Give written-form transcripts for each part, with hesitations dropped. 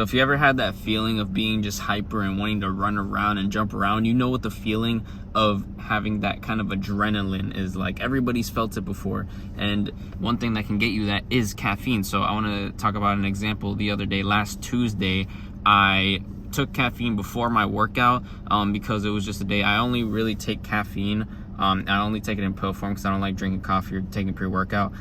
So if you ever had that feeling of being just hyper and wanting to run around and jump around, you know what the feeling of having that kind of adrenaline is like. Everybody's felt it before, and one thing that can get you that is caffeine. So I want to talk about an example. The other day, last Tuesday, I took caffeine before my workout because it was just a day. I only really take caffeine. I only take it in pill form because I don't like drinking coffee or taking pre-workout.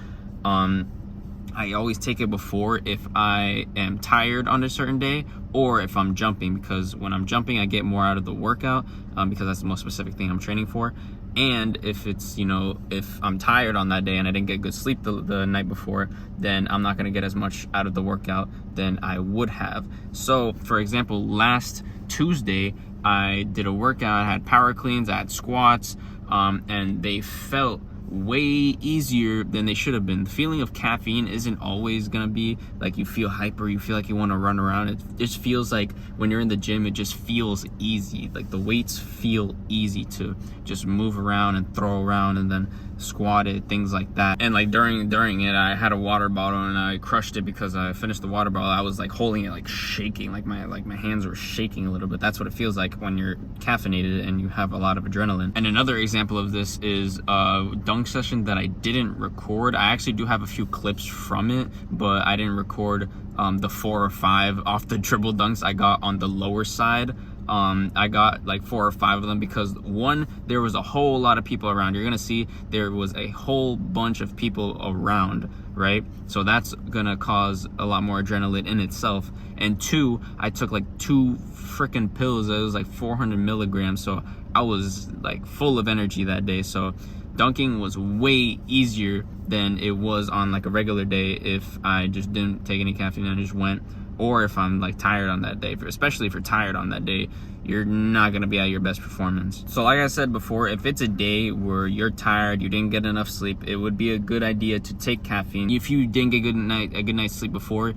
I always take it before if I am tired on a certain day or if I'm jumping, because when I'm jumping I get more out of the workout because that's the most specific thing I'm training for. And if it's, if I'm tired on that day and I didn't get good sleep the night before, then I'm not going to get as much out of the workout than I would have. So for example, last Tuesday I did a workout. I had power cleans, I had squats, and they felt way easier than they should have been. The feeling of caffeine isn't always gonna be like you feel hyper, you feel like you want to run around. It just feels like when you're in the gym, it just feels easy. Like the weights feel easy to just move around and throw around and then squat it, things like that. And like during it, I had a water bottle and I crushed it because I finished the water bottle. I was like holding it, like shaking, like my hands were shaking a little bit. That's what it feels like when you're caffeinated and you have a lot of adrenaline. And another example of this is dunk session that I didn't record. I actually do have a few clips from it, but I didn't record the 4 or 5 off the dribble dunks I got on the lower side. I got like 4 or 5 of them because one, there was a whole lot of people around. You're gonna see there was a whole bunch of people around, right? So that's gonna cause a lot more adrenaline in itself. And 2, I took like 2 freaking pills. It was like 400 milligrams. So I was like full of energy that day. So dunking was way easier than it was on like a regular day if I just didn't take any caffeine and I just went. Or if I'm like tired on that day, especially if you're tired on that day, you're not gonna be at your best performance. So like I said before, if it's a day where you're tired, you didn't get enough sleep, it would be a good idea to take caffeine. If you didn't get a good night's sleep before,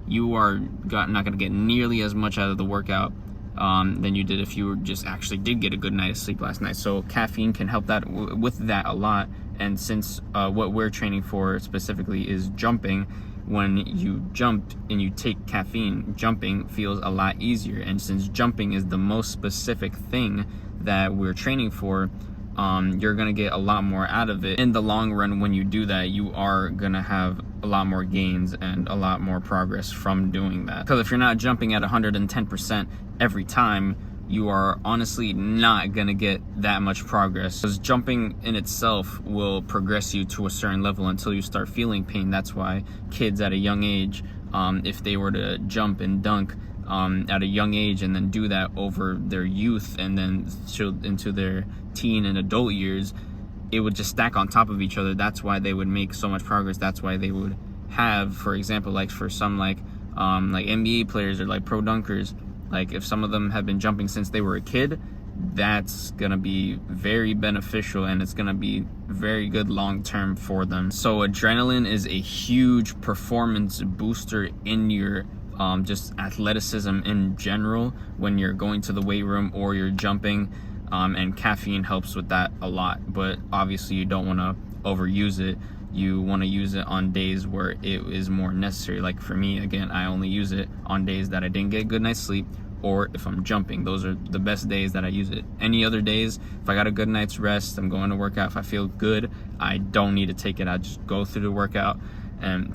you are not gonna get nearly as much out of the workout than you did if you just actually did get a good night of sleep last night. So caffeine can help that with that a lot. And since what we're training for specifically is jumping, when you jump and you take caffeine, jumping feels a lot easier. And since jumping is the most specific thing that we're training for, you're gonna get a lot more out of it. In the long run, when you do that, you are gonna have a lot more gains and a lot more progress from doing that. Because if you're not jumping at 110% every time, you are honestly not gonna get that much progress, because jumping in itself will progress you to a certain level until you start feeling pain. That's why kids at a young age, if they were to jump and dunk at a young age and then do that over their youth and then into their teen and adult years, it would just stack on top of each other. That's why they would make so much progress. That's why they would have, for example, like for some like NBA players or like pro dunkers, like if some of them have been jumping since they were a kid, that's gonna be very beneficial and it's gonna be very good long term for them. So adrenaline is a huge performance booster in your just athleticism in general when you're going to the weight room or you're jumping, and caffeine helps with that a lot. But obviously you don't want to overuse it. You want to use it on days where it is more necessary. Like for me, again, I only use it on days that I didn't get a good night's sleep or if I'm jumping. Those are the best days that I use it. Any other days, if I got a good night's rest, I'm going to work out, if I feel good, I don't need to take it. I just go through the workout. And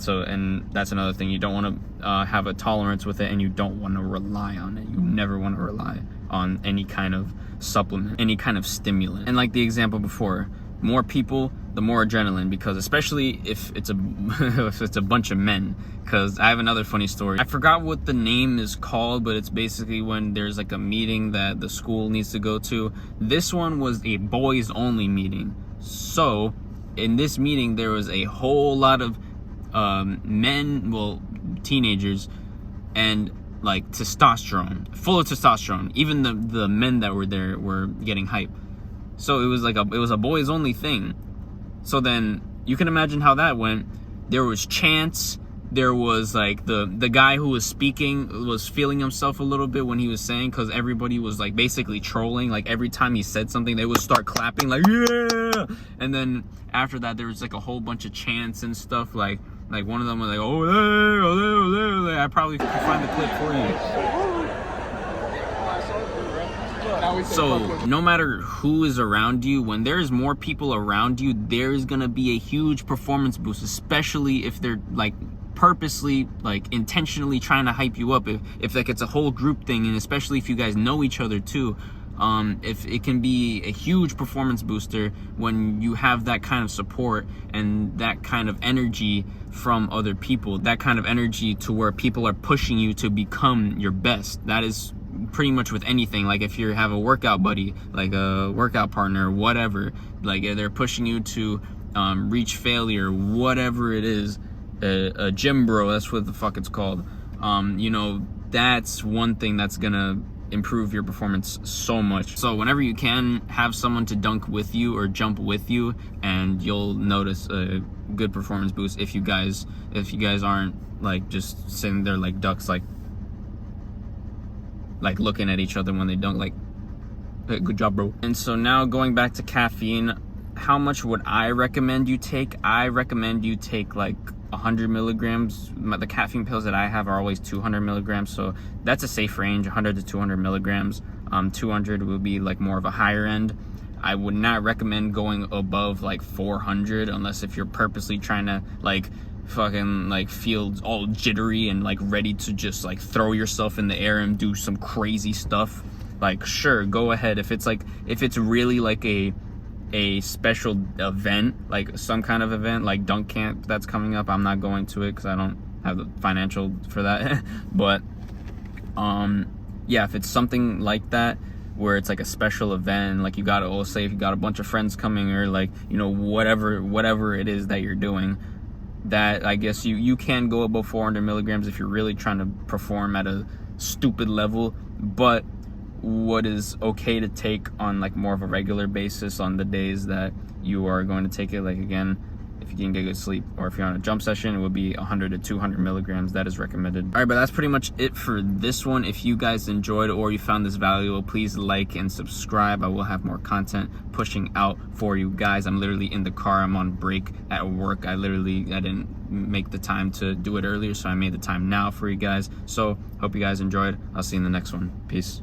that's another thing. You don't want to have a tolerance with it, and you don't want to rely on it. You never want to rely on any kind of supplement, any kind of stimulant. And like the example before, more people, the more adrenaline, because especially if it's a bunch of men. Because I have another funny story. I forgot what the name is called, but it's basically when there's like a meeting that the school needs to go to. This one was a boys only meeting. So in this meeting, there was a whole lot of men, well, teenagers, and like testosterone, full of testosterone. Even the men that were there were getting hype. So it was a boys only thing. So then you can imagine how that went. There was chants. There was like the guy who was speaking was feeling himself a little bit when he was saying, because everybody was like basically trolling. Like every time he said something, they would start clapping like, yeah. And then after that, there was like a whole bunch of chants and stuff like, Like one of them was like, oh, there, oh, there, oh, there, oh, there. I probably can find the clip for you. So no matter who is around you, when there's more people around you, there's gonna be a huge performance boost, especially if they're like purposely, like intentionally trying to hype you up. If like it's a whole group thing, and especially if you guys know each other too. If it can be a huge performance booster when you have that kind of support and that kind of energy from other people, that kind of energy to where people are pushing you to become your best. That is pretty much with anything. Like if you have a workout buddy, like a workout partner, whatever, like they're pushing you to reach failure, whatever it is, a gym bro, that's what the fuck it's called. You know, that's one thing that's gonna improve your performance so much. So whenever you can, have someone to dunk with you or jump with you, and you'll notice a good performance boost if you guys aren't like just sitting there like ducks, like looking at each other when they dunk, like, hey, good job, bro. And so now going back to caffeine, how much would I recommend you take? I recommend you take like 100 milligrams. The caffeine pills that I have are always 200 milligrams, so that's a safe range, 100 to 200 milligrams. 200 would be like more of a higher end. I would not recommend going above like 400 unless if you're purposely trying to like fucking like feel all jittery and like ready to just like throw yourself in the air and do some crazy stuff. Like sure, go ahead. If it's really like a special event, like some kind of event like dunk camp that's coming up, I'm not going to it because I don't have the financial for that. But yeah, if it's something like that where it's like a special event, like you got to, say if you got a bunch of friends coming, or like, you know, whatever it is that you're doing, that I guess you can go above 400 milligrams if you're really trying to perform at a stupid level. But what is okay to take on like more of a regular basis on the days that you are going to take it, like again, if you can get good sleep or if you're on a jump session, it would be 100 to 200 milligrams. That is recommended. All right, but that's pretty much it for this one. If you guys enjoyed or you found this valuable, please like and subscribe. I will have more content pushing out for you guys. I'm literally in the car. I'm on break at work. I didn't make the time to do it earlier, so I made the time now for you guys. So hope you guys enjoyed. I'll see you in the next one. Peace.